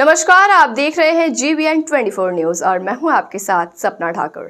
नमस्कार, आप देख रहे हैं GBN 24 न्यूज और मैं हूं आपके साथ सपना ठाकुर।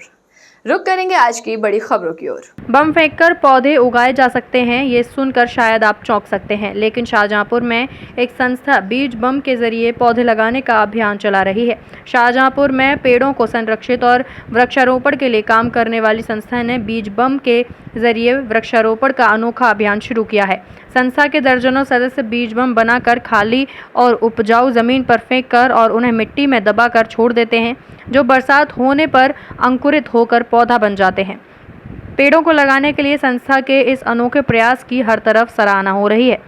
रुक करेंगे आज की बड़ी खबरों की ओर। बम फेंककर पौधे उगाए जा सकते हैं, ये सुनकर शायद आप चौंक सकते हैं, लेकिन शाहजहांपुर में एक संस्था बीज बम के जरिए पौधे लगाने का अभियान चला रही है। शाहजहांपुर में पेड़ों को संरक्षित और वृक्षारोपण के लिए काम करने वाली संस्था ने बीज बम के जरिए वृक्षारोपण का अनोखा अभियान शुरू किया है। संस्था के दर्जनों सदस्य बीज बम बनाकर खाली और उपजाऊ जमीन पर फेंककर और उन्हें मिट्टी में दबाकर छोड़ देते हैं, जो बरसात होने पर अंकुरित होकर पौधा बन जाते हैं। पेड़ों को लगाने के लिए संस्था के इस अनोखे प्रयास की हर तरफ सराहना हो रही है।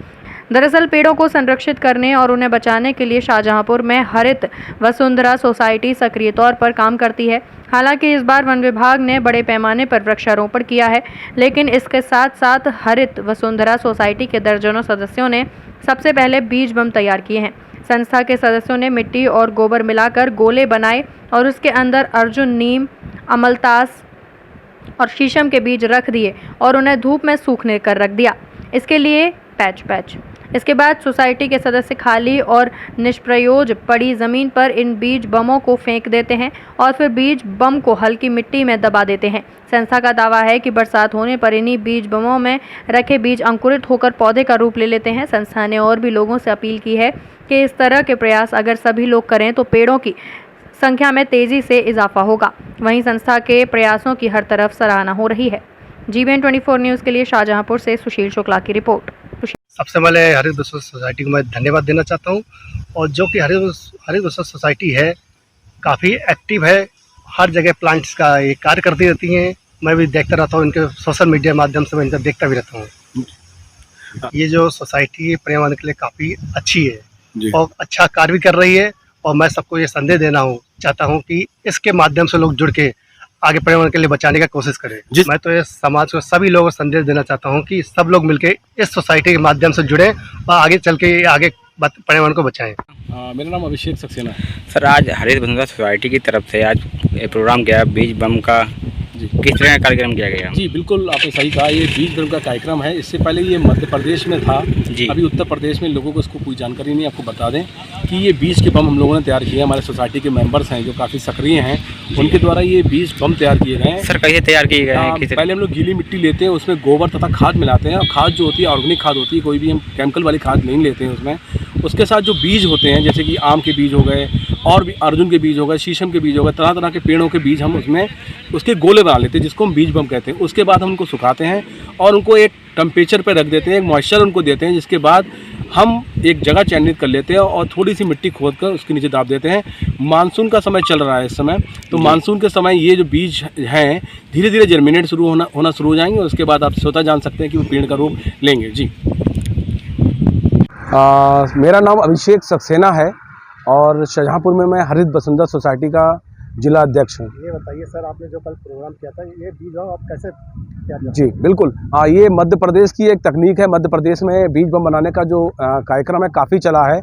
दरअसल पेड़ों को संरक्षित करने और उन्हें बचाने के लिए शाहजहांपुर में हरित वसुंधरा सोसाइटी सक्रिय तौर पर काम करती है। हालांकि इस बार वन विभाग ने बड़े पैमाने पर वृक्षारोपण किया है, लेकिन इसके साथ साथ हरित वसुंधरा सोसाइटी के दर्जनों सदस्यों ने सबसे पहले बीज बम तैयार किए हैं। संस्था के सदस्यों ने मिट्टी और गोबर मिलाकर गोले बनाए और उसके अंदर अर्जुन, नीम, अमलतास और शीशम के बीज रख दिए और उन्हें धूप में सूखने कर रख दिया। इसके लिए पैच इसके बाद सोसाइटी के सदस्य खाली और निष्प्रयोज पड़ी ज़मीन पर इन बीज बमों को फेंक देते हैं और फिर बीज बम को हल्की मिट्टी में दबा देते हैं। संस्था का दावा है कि बरसात होने पर इन्हीं बीज बमों में रखे बीज अंकुरित होकर पौधे का रूप ले लेते हैं। संस्था ने और भी लोगों से अपील की है कि इस तरह के प्रयास अगर सभी लोग करें तो पेड़ों की संख्या में तेज़ी से इजाफा होगा। वहीं संस्था के प्रयासों की हर तरफ सराहना हो रही है। GBN 24 न्यूज़ के लिए शाहजहांपुर से सुशील शुक्ला की रिपोर्ट। सबसे पहले हरित वसुंधरा सोसाइटी को मैं धन्यवाद देना चाहता हूं, और जो कि हरित वसुंधरा सोसाइटी है काफ़ी एक्टिव है, हर जगह प्लांट्स का ये कार्य करती रहती हैं। मैं भी देखता रहता हूं, इनके सोशल मीडिया माध्यम से मैं इनका देखता भी रहता हूं। ये जो सोसाइटी है पर्यावरण के लिए काफ़ी अच्छी है और अच्छा कार्य भी कर रही है, और मैं सबको ये संदेश देना चाहता हूँ कि इसके माध्यम से लोग जुड़ के आगे पर्यावरण के लिए बचाने का कोशिश करें। मैं तो ये समाज को सभी लोगों को संदेश देना चाहता हूँ कि सब लोग मिलके इस सोसाइटी के माध्यम से जुड़ें और आगे चल के आगे पर्यावरण को बचाएं। मेरा नाम अभिषेक सक्सेना है सर। आज हरित वसुंधरा सोसाइटी की तरफ से आज प्रोग्राम किया बीज बम का, किस तरह का कार्यक्रम किया गया? जी बिल्कुल, आपने सही कहा, ये बीज बम का कार्यक्रम है। इससे पहले ये मध्य प्रदेश में था जी। अभी उत्तर प्रदेश में लोगों को इसको कोई जानकारी नहीं। आपको बता दें कि ये बीज के बम हम लोगों ने तैयार किए। हमारे सोसाइटी के मेंबर्स हैं जो काफ़ी सक्रिय हैं, उनके द्वारा ये बीज बम तैयार किए गए हैं। सर कैसे तैयार किए गए हैं? पहले हम लोग गीली मिट्टी लेते हैं, उसमें गोबर तथा खाद मिलाते हैं, और खाद जो होती है ऑर्गेनिक खाद होती है, कोई भी हम केमिकल वाली खाद नहीं लेते हैं उसमें। उसके साथ जो बीज होते हैं, जैसे कि आम के बीज हो गए और भी अर्जुन के बीज हो गए, शीशम के बीज हो गए, तरह तरह के पेड़ों के बीज हम उसमें उसके गोले बना लेते हैं, जिसको हम बीज बम कहते हैं। उसके बाद हम उनको सुखाते हैं और उनको एक टेम्परेचर पर रख देते हैं, एक मॉइस्चर उनको देते हैं, जिसके बाद हम एक जगह चिन्हित कर लेते हैं और थोड़ी सी मिट्टी खोद कर उसके नीचे दाब देते हैं। मानसून का समय चल रहा है इस समय, तो मानसून के समय ये जो बीज हैं धीरे धीरे जर्मिनेट होना शुरू हो जाएंगे, और उसके बाद आप स्वतः जान सकते हैं कि वो पेड़ का रूप लेंगे। जी मेरा नाम अभिषेक सक्सेना है और शाहजहांपुर में मैं हरित वसुंधरा सोसाइटी का जिला अध्यक्ष हूँ। ये बताइए सर, आपने जो कल प्रोग्राम किया था, ये बीज बम आप कैसे तैयार करते हैं? जी बिल्कुल, ये मध्य प्रदेश की एक तकनीक है। मध्य प्रदेश में बीज बम बनाने का जो कार्यक्रम है काफ़ी चला है।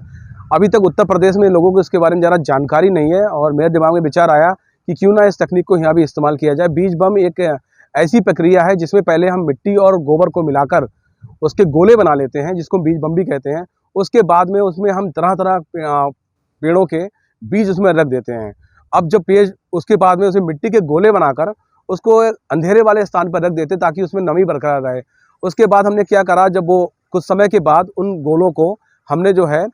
अभी तक उत्तर प्रदेश में लोगों को इसके बारे में ज़्यादा जानकारी नहीं है, और मेरे दिमाग में विचार आया कि क्यों ना इस तकनीक को यहाँ भी इस्तेमाल किया जाए। बीज बम एक ऐसी प्रक्रिया है जिसमें पहले हम मिट्टी और गोबर को मिलाकर उसके गोले बना लेते हैं, जिसको बीज बम भी कहते हैं। उसके बाद में उसमें हम तरह तरह पेड़ों के बीज उसमें रख देते हैं। अब जब पेड़ उसके बाद में उसे मिट्टी के गोले बनाकर उसको अंधेरे वाले स्थान पर रख देते ताकि उसमें नमी बरकरार रहे। उसके बाद हमने क्या करा, जब वो कुछ समय के बाद उन गोलों को हमने जो है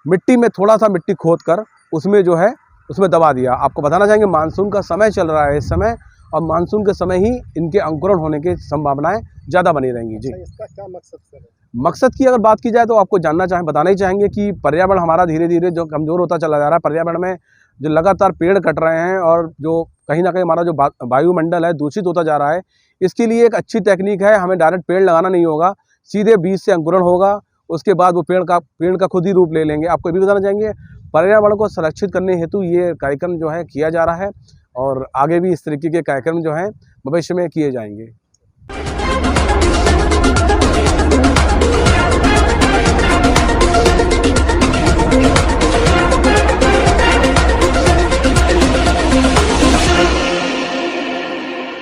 मिट्टी में थोड़ा सा मिट्टी खोद कर उसमें जो है उसमें दबा दिया। आपको बताना चाहेंगे मानसून का समय चल रहा है इस समय, और मानसून के समय ही इनके अंकुरण होने की संभावनाएं ज़्यादा बनी रहेंगी। जी, इसका क्या मकसद है? मकसद की अगर बात की जाए तो आपको बताना ही चाहेंगे कि पर्यावरण हमारा धीरे धीरे जो कमज़ोर होता चला जा रहा है। पर्यावरण में जो लगातार पेड़ कट रहे हैं और जो कहीं ना कहीं हमारा जो वायुमंडल है दूषित होता जा रहा है, इसके लिए एक अच्छी टेक्निक है। हमें डायरेक्ट पेड़ लगाना नहीं होगा, सीधे बीज से अंकुरण होगा, उसके बाद वो पेड़ का खुद ही रूप ले लेंगे। आपको ये भी बताना चाहेंगे पर्यावरण को संरक्षित करने हेतु ये कार्यक्रम जो है किया जा रहा है, और आगे भी इस तरीके के कार्यक्रम जो हैं भविष्य में किए जाएंगे।